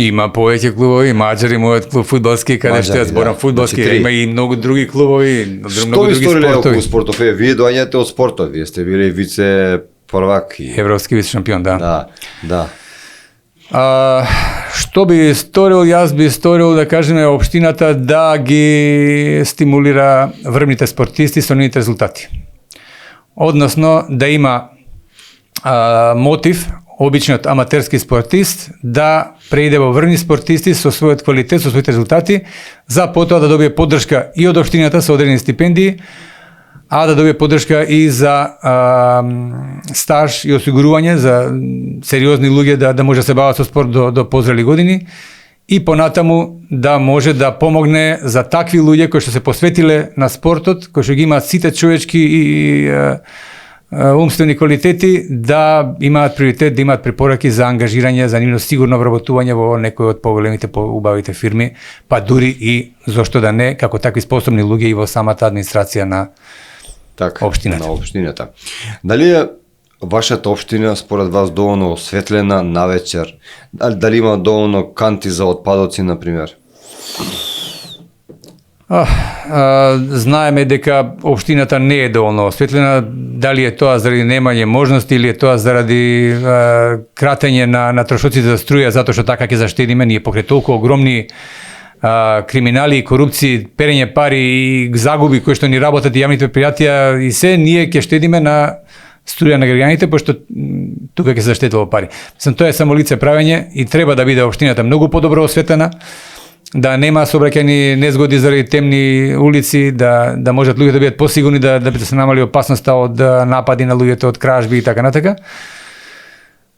Има повеќе клубови, Маđари, мојот клуб фудбалски, каде што јас зборам фудбалски, Значи, има и многу други клубови, Што многу ви други сториле спортови. околу спортов? Вие доаѓате од спортот, вие сте били вице првак и Европски вице шампион, да. да. Што би сторил? Јас би сторил, да кажеме, општината да ги стимулира врвните спортисти со нивните резултати. Односно, да има мотив обичниот аматерски спортист да преиде во врвни спортисти со својот квалитет, со своите резултати, за потоа да добие поддршка и од општината со одредени стипендии, а да добие поддршка и за стаж и осигурување за сериозни луѓе да може да се бават со спорт до позрели години и понатаму да може да помогне за такви луѓе кои што се посветиле на спортот, кои што ги имаат сите човечки и умствени квалитети, да имаат приоритет, да имаат препораки за ангажирање, за нивно сигурно вработување во некој од поголемите, поубавите фирми, па дури и, зошто да не, како такви способни луѓе и во самата администрација на општината. На општината. Дали е вашата општина според вас доволно осветлена навечер? Дали има доволно канти за отпадоци, например? Знаеме дека општината не е доволно осветлена, дали е тоа заради немање можности или е тоа заради кратење на трошоците за струја, затоа што така ќе заштедиме, ние покрај толку огромни криминали и корупција, перење пари и загуби кои што ни работат и јавните предпријатија и се, ние ќе штедиме на струја на граѓаните, пошто тука ќе се заштедило пари. Мислам, тоа е само лице правење и треба да биде општината многу подобро осветлена, да нема сообраќајни незгоди заради темни улици, да можат луѓето да бидат посигурни, да се намали опасноста од напади на луѓето, од кражби и така натака.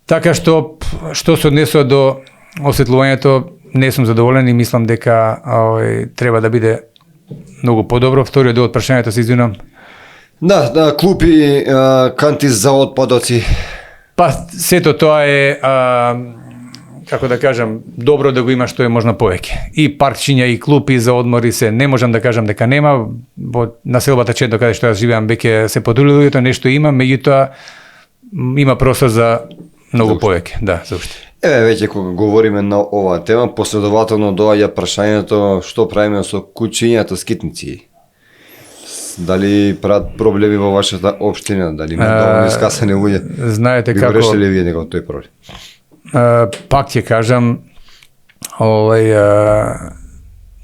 Така што се однесува до осветлувањето, не сум задоволен и мислам дека треба да биде многу подобро. Вториот дел од прашањето се извинувам. Да, клупи, канти за отпадоци. Па сето тоа е како да кажам, добро да го има што е можно повеќе. И паркчиња, и клупи за одмори се, не можам да кажам дека нема, во населбата Чедо, каде што јас живеам, веќе се подрули луѓето, нешто има, меѓутоа има простор за многу повеќе, да, зауште. Веќе кога говориме на оваа тема, последователно доаѓа прашањето што правиме со кучињата скитници. Дали прават проблеми во вашата општина, дали има доволно искасани луѓе? Знаете како... Ви решили вие некој тој проблем? Пак ќе кажам,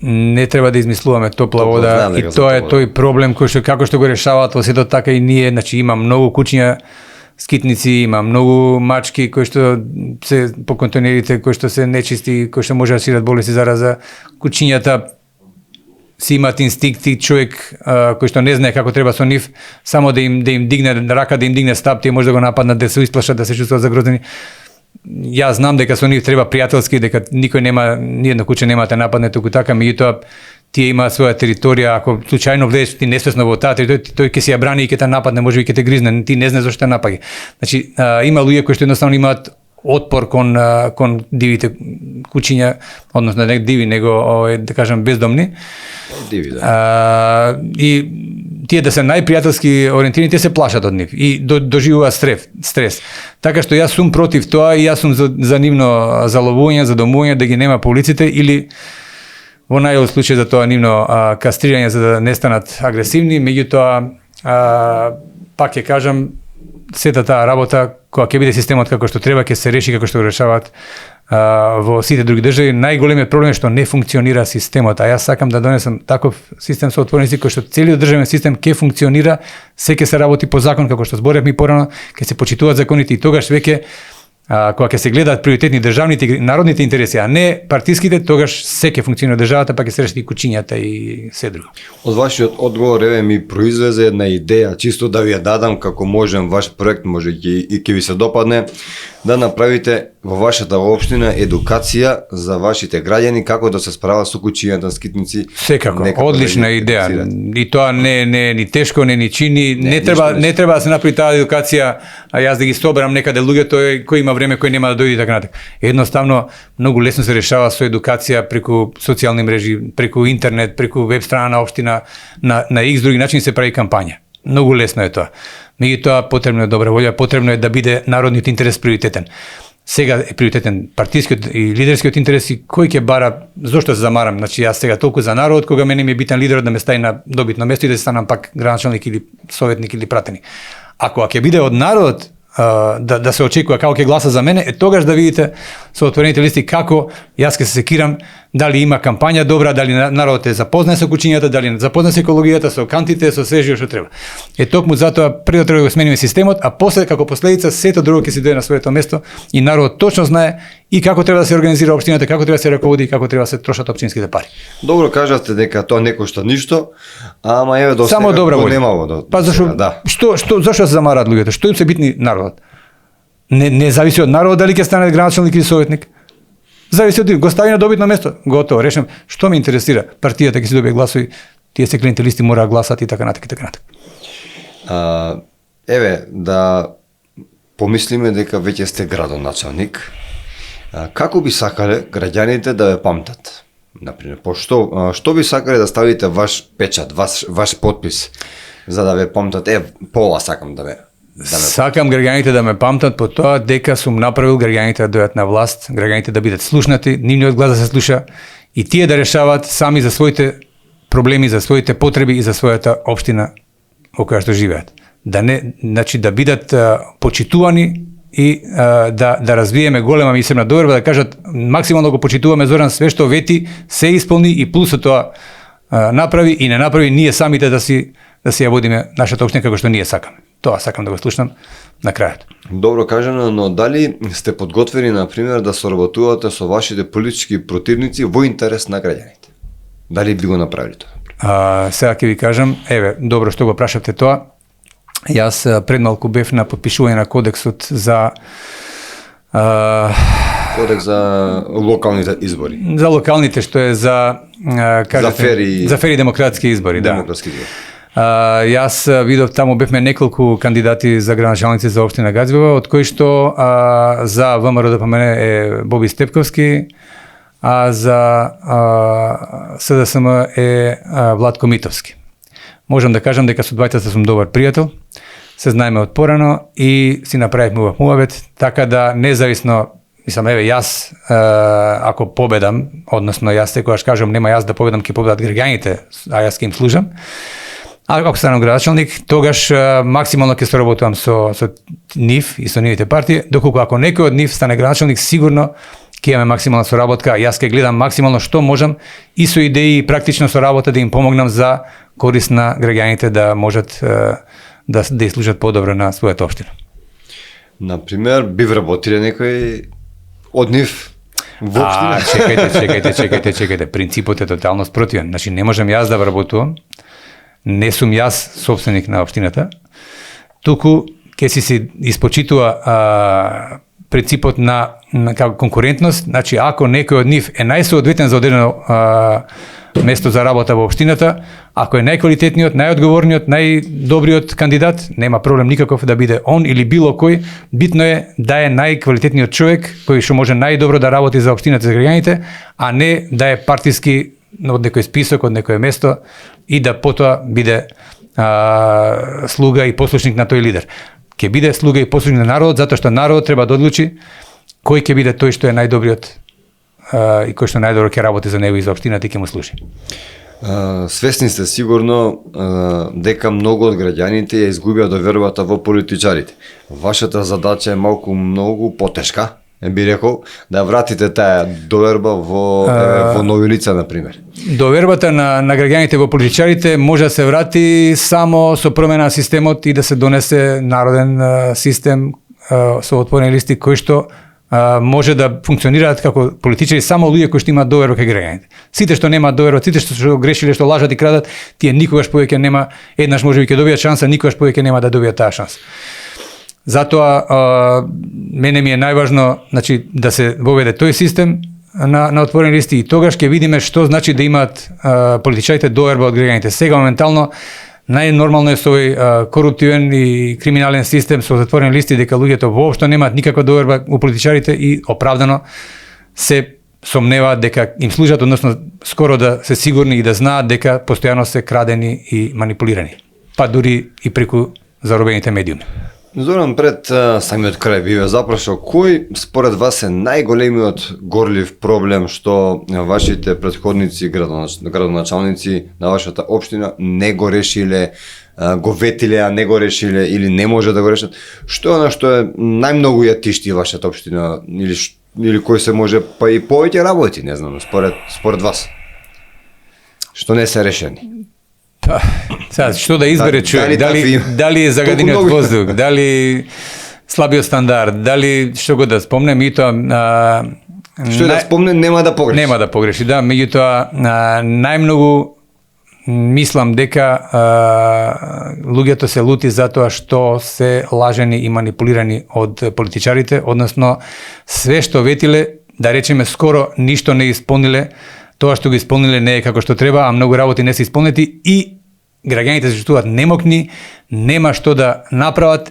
не треба да измислуваме топла вода и тоа е тој проблем кој што како што го решаваат во сето, така и ние, значи има многу кучиња скитници, има многу мачки кои што се по контейнерите, кои што се нечисти, кои што може да шират болести зараза. Кучињата си имаат инстинкти, човек кој што не знае како треба со нив, само да им дигне рака, да им дигне стап, тие може да го нападнат, да се исплашат, да се чувствуваат загрозени. Јас знам дека со нив треба пријателски, дека никој нема, ниедно куче нема да нападне туку така, меѓутоа тие имаат своја територија, ако случајно влезеш ти несвесно во таа територија, тој ќе се ја брани и ќе те нападне, може би ќе те гризне, ти не знаеш зошто те напаѓа. Значи, има луѓе кои што едноставно имаат отпор кон дивите кучиња, односно не диви, него да кажам бездомни. Диви, да. И тие да се најпријателски ориентирани, тие се плашат од нив и доживуваат стрес. Така што јас сум против тоа и јас сум за нивно заловување, за домување, да ги нема по улиците или во најлош случај за тоа нивно кастрирање за да не станат агресивни, меѓутоа пак ќе кажам, сета таа работа, кога ќе биде системот како што треба, ќе се реши како што го решаваат во сите други држави. Најголемиот проблем е што не функционира системот, а јас сакам да донесам таков систем со отворености кој што целиот државен систем ќе функционира, се ќе се работи по закон, како што зборевме порано, ќе се почитуваат законите и тогаш веќе кога ќе се гледаат приоритетни државните и народните интереси, а не партиските, тогаш се ќе функционира државата, па ќе се реши и кучињата и се друго. Од вашиот одговор ми произлезе една идеја, чисто да ви ја дадам како можем ваш проект, може и ќе ви се допадне, да направите во вашата општина едукација за вашите граѓани како да се справат со кучињата скитници. Секако, одлична идеја. И тоа не ни тешко, не ни чини, не треба да се направи таа едукација, а јас да ги соберам некаде луѓето кој има време, кој нема да дојде и така натака. Едноставно многу лесно се решава со едукација преку социјални мрежи, преку интернет, преку веб страна на општина, на X други начини се прави кампања. Многу лесно е тоа. Меѓутоа потребно е добра волја, потребно е да биде народниот интерес приоритетен. Сега е приоритетен партискиот и лидерскиот интерес и кој ќе бара, зошто се замарам, значи јас сега толку за народ, кога мене ми е битен лидерот да ме стави на добитно место и да станам пак градоначалник или советник или пратеник. Ако ќе биде од народ, да се очекува како ќе гласа за мене, тогаш да видите со отворените листи како јас ќе се секирам дали има кампања добра, дали народот е запознат со кучињата, дали запознат со екологијата, со кантите, со се што треба. Токму затоа прво треба да го смениме системот, а после како последица сето друго ќе се дојде на своето место и народот точно знае и како треба да се организира општината, како треба да се раководи и како треба да се трошат општинските пари. Добро кажавте дека тоа не кошта ништо, ама еве до само добра волја. Немало до. Па зашо да. Зашо се замараат луѓето? Што им се битни народот? Не зависи од народот дали ќе стане градоначалник или советник. Зависи од го стави на добитно место. Готово, решам. Што ме интересира? Партијата ќе си добие гласови, тие се клиентелисти мора гласат и така натаму и така натаму. Еве да помислиме дека веќе сте градоначалник. Како би сакале граѓаните да ве памтат? Например, што би сакале да ставите ваш печат, ваш подпис за да ве памтат? Пола сакам да ме Сакам граѓаните да ме памтат по тоа дека сум направил граѓаните да дојдат на власт, граѓаните да бидат слушнати, нивниот глас да се слуша и тие да решаваат сами за своите проблеми, за своите потреби и за својата општина во која што живеат. Значи да бидат почитувани и да развиеме голема мислена доверба, да кажат максимално го почитуваме Зоран, све што вети се исполни и плюс тоа направи и не направи, ние самите да си ја водиме нашата општина како што ние сакаме. Тоа сакам да го слушнам на крајот. Добро кажано, но дали сте подготвени, например, да соработувате со вашите политички противници во интерес на граѓаните? Дали би го направили тоа? Сега ќе ви кажам, добро што го прашавте тоа. Јас пред малку бев на подпишување на кодексот за Кодекс за локалните избори. За локалните, што е за фери демократски избори, демократски избори. Јас видов таму бевме неколку кандидати за градоначалници за општина Гајзбова, од кои што за ВМРО ДПМН е Боби Степковски, а за СДСМ е Владко Митовски. Можам да кажам дека со двајцата сум добар пријател, се знаеме од порано и си направивме убав муабет, така да независно, јас ако победам, односно јас секогаш кажам нема јас да победам, ќе победат граѓаните, а јас ќе им служам. Ако станам градоначалник, тогаш максимално ќе соработувам со нив и со нивите партии, доколку ако некој од нив стане градоначалник, сигурно ќе имаме максимална соработка, јас ќе гледам максимално што можам и со идеи и практично со работа да им помогнам за корист на граѓаните да можат да служат подобро на својата општина. Например, би вработиле некој од нив во општина? Чекајте, принципот е тотално спротивен. Значи не можам јас да вработувам, не сум јас собственик на општината, туку ќе се испочитува принципот на конкурентност, значи ако некој од нив е најсоодветен за одредено место за работа во општината, ако е најквалитетниот, најодговорниот, најдобриот кандидат, нема проблем никаков да биде он или било кој, битно е да е најквалитетниот човек кој што може најдобро да работи за општината и за граѓаните, а не да е партиски од некој список, од некое место и да потоа биде слуга и послушник на тој лидер. Ќе биде слуга и послушник на народот, затоа што народот треба да одлучи кој ќе биде тој што е најдобриот и кој што најдобро ќе работи за него и за општината и ќе му служи. Свесни сте сигурно дека многу од граѓаните ја изгубија довербата во политичарите. Вашата задача е многу потешка, би рекол, да вратите таа доверба во нови лица, например. Довербата на граѓаните во политичарите може да се врати само со промена на системот и да се донесе народен систем со отворени листи кои што може да функционираат како политичари само луѓе кои што имаат доверба кај граѓаните. Сите што немаат доверба, сите што грешиле, што лажат и крадат, тие никогаш повеќе нема, еднаш можеби ќе добијат шанса, никогаш повеќе нема да добијат таа шанса. Затоа мене ми е најважно, значи, да се воведе тој систем на отворени листи и тогаш ќе видиме што значи да имаат политичарите доверба од граѓаните. Сега моментално најнормално е со овој коруптивен и криминален систем со затворени листи дека луѓето воопшто немаат никаква доверба у политичарите и оправдано се сомневаат дека им служат, односно скоро да се сигурни и да знаат дека постојано се крадени и манипулирани, па дури и преку заробените медиуми. Зоран, пред самиот крај би ве запрашал, кој според вас е најголемиот горлив проблем што вашите претходници, градоначалници на вашата општина не го решиле, го ветиле, а не го решиле или не може да го решат? Што е она што е најмногу ја тишти вашата општина или кој се може па и повеќе работи, не знам, според вас? Што не се решени? Па, сега, што да избере човек, дали е загадениот воздух, дали слабиот стандард, дали што го да спомнем, и тоа што да спомнем нема да погреши. Нема да погреши, да, меѓутоа најмногу мислам дека луѓето се лути затоа што се лажени и манипулирани од политичарите, односно све што ветиле, да речеме скоро ништо не исполниле. Тоа што го исполниле не е како што треба, а многу работи не се исполнети и граѓаните се чувствуваат немокни, нема што да направат.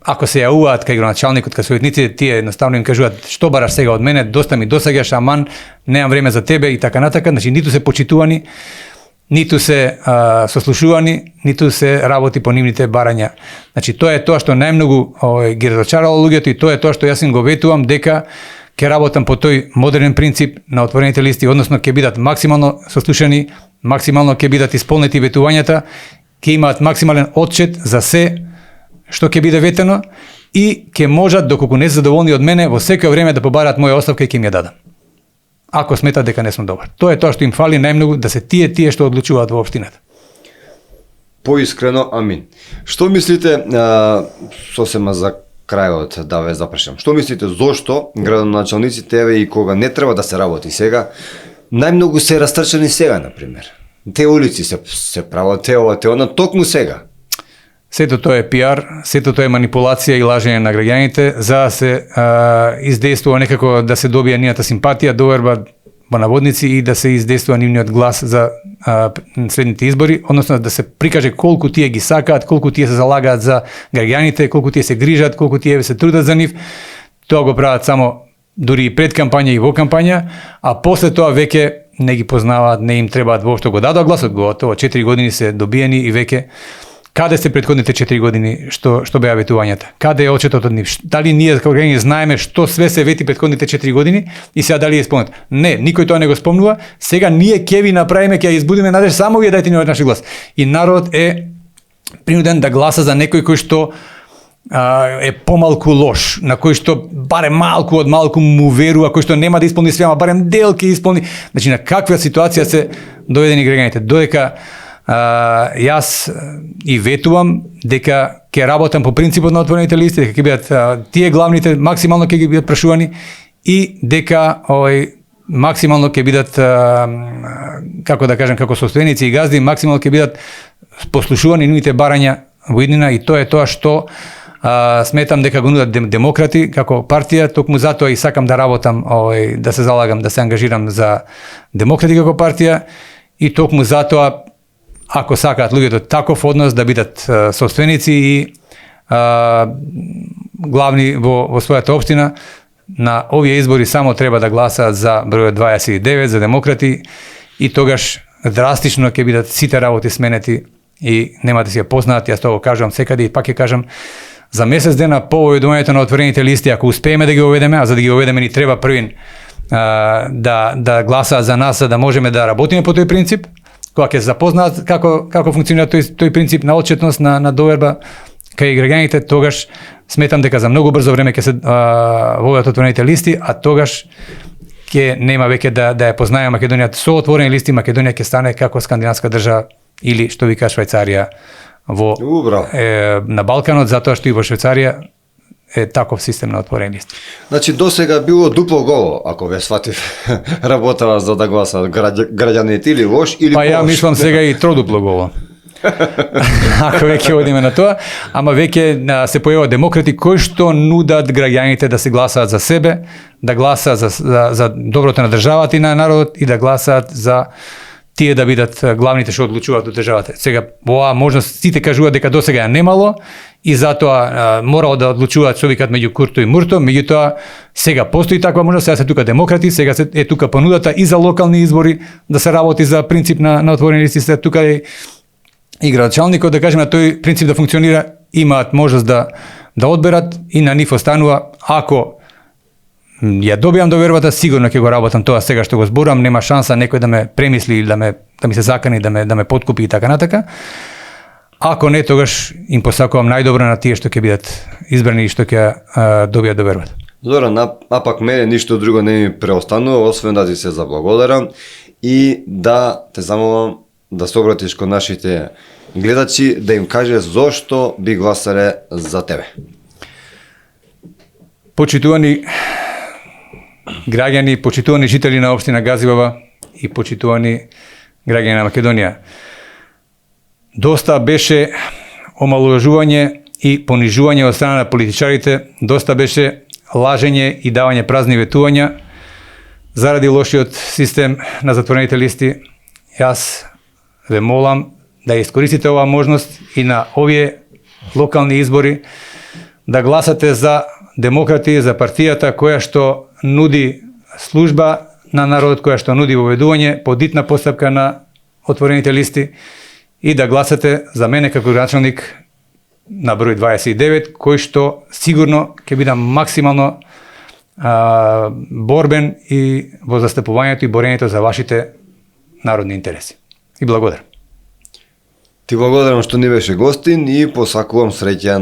Ако се јавуваат кај градоначалникот, кај советниците, тие едноставно им кажуваат што бараш сега од мене, доста ми досаѓаш, аман, немам време за тебе и така натака. Значи ниту се почитувани, ниту се сослушувани, ниту се работи по нивните барања. Значи тоа е тоа што најмногу ги разочарало луѓето и тоа е тоа што јас им го ветувам дека ќе работам по тој модерен принцип на отворените листи, односно ќе бидат максимално сослушани, максимално ќе бидат исполнети ветувањата, ќе имаат максимален отчет за се што ќе биде ветено и ќе можат, доколку не се задоволни од мене, во секој време да побараат моја оставка и ќе им ја дадам. Ако сметат дека не сум добар. Тоа е тоа што им фали најмногу, да се тие што одлучуваат во општината. Поискрено, амин. Што мислите, сосема за крајот да ве запрашам, што мислите зошто градоначалниците еве и кога не треба да се работи сега, најмногу се растрчани сега, например? Те улици се прават те она токму сега. Сето тоа е пиар, сето тоа е манипулација и лажење на граѓаните за да се издействува некако да се добија нивната симпатија, доверба во наводници и да се издействува нивниот глас за следните избори, односно да се прикаже колку тие ги сакаат, колку тие се залагаат за граѓаните, колку тие се грижат, колку тие се трудат за нив. Тоа го прават само дури и пред кампања и во кампања, а после тоа веќе не ги познаваат, не им требаат воопшто, го дадоа гласот, готово, 4 години се добиени и веќе каде се претходните 4 години што беа ветувањата? Каде е отчетот од нив? Дали ние како граѓани знаеме што све се вети претходните 4 години и сега дали е исполнет? Не, никој тоа не го спомнува. Сега ние ќе ви направиме, ќе ја избудиме надеж, само вие дајте ни наш глас. И народот е принуден да гласа за некој кој што е помалку лош, на кој што барем малку од малку му верува, кој што нема да исполни све, ама барем дел ќе исполни. Значи на каква ситуација се доведени граѓаните? Додека јас и ветувам дека ќе работам по принципот на отворените листи, дека ќе бидат тие главните максимално ќе ги бидат прашувани и дека максимално ќе бидат како да кажем како собственици и газди максимално ќе бидат послушувани нивните барања во иднина и тоа е тоа што сметам дека го нудат демократи како партија, токму затоа и сакам да работам, да се залагам, да се ангажирам за демократи како партија и токму затоа ако сакаат луѓето таков однос да бидат собственици и главни во својата општина, на овие избори само треба да гласаат за бројот 29 за демократи и тогаш драстично ќе бидат сите работи сменети и нема да си ја познаат. Јас тоа го кажувам секаде и пак ќе кажам, за месец дена по уведомувањето на отворените листи, ако успееме да ги уведеме, а за да ги уведеме ни треба првин да гласаат за нас, за да можеме да работиме по тој принцип, кога ќе се запознаат како функционира тој принцип на отчетност, на доверба кај граѓаните, тогаш сметам дека за многу брзо време ќе се водат отворените листи, а тогаш ќе нема веќе да ја познаеме Македонија со отворени листи. Македонија ќе стане како скандинавска држава или што вика Швајцарија на Балканот, затоа што и во Швајцарија е таков систем на отворени листи. Значи досега било дупло голо, ако ве сватив, работава за да гласат граѓаните или лош или па ја мислам сега и тродупло голо. Ако веќе одиме на тоа, ама веќе се појавува демократи кои што нудат граѓаните да се гласаат за себе, да гласаат за доброто на државата и на народот и да гласаат за тие да бидат главните што одлучуваат од државата. Сега оваа можност сите кажуваат дека досега ја немало и затоа морало да одлучуваат што викаат меѓу Курто и Мурто, меѓутоа сега постои таква можност, сега се тука демократи, сега е тука понудата и за локални избори да се работи за принцип на отворени листи, сега тука е и градоначалникот, да кажеме, на тој принцип да функционира, имаат можност да одберат и на нив останува, ако ја добијам довербата, сигурно ќе го работам тоа сега што го зборам, нема шанса некој да ме премисли или да ми се закани, да ме подкупи и така натака. Ако не, тогаш им посакувам најдобро на тие што ќе бидат избрани и што ќе добијат довербата. Зоран, а пак мене ништо друго не ми преостанува, освен да ти се заблагодарам и да те замолам да се обратиш кон нашите гледачи, да им кажеш зошто би гласале за тебе. Почитувани граѓани, почитувани жители на општина Газибава и почитувани граѓани на Македонија. Доста беше омалуважување и понижување од страна на политичарите, доста беше лажење и давање празни ветувања заради лошиот систем на затворените листи. Јас ве молам да искористите оваа можност и на овие локални избори да гласате за демократи, за партијата која што нуди служба на народот, која што нуди воведување по дитна постапка на отворените листи и да гласате за мене како началник на број 29, кој што сигурно ќе биде максимално борбен и во застапувањето и борењето за вашите народни интереси. И благодарам. Ти благодарам што ни беше гостин и посакувам среќа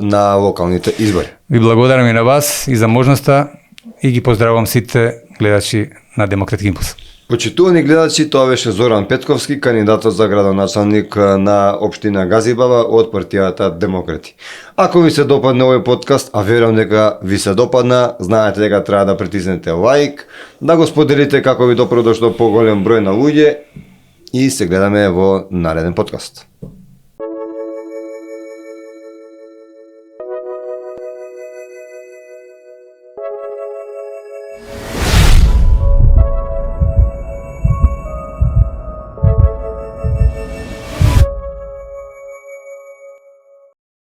на локалните избори. Ви благодарам и на вас и за можноста и ги поздравувам сите гледачи на Демократски импулс. Почитувани гледачи, тоа беше Зоран Петковски, кандидатот за градоначалник на општина Газибава од партијата Демократи. Ако ви се допадне овој подкаст, а верувам дека ви се допадна, знаете дека треба да притиснете лайк, да го споделите како ви допро дошло поголем број на луѓе и се гледаме во нареден подкаст.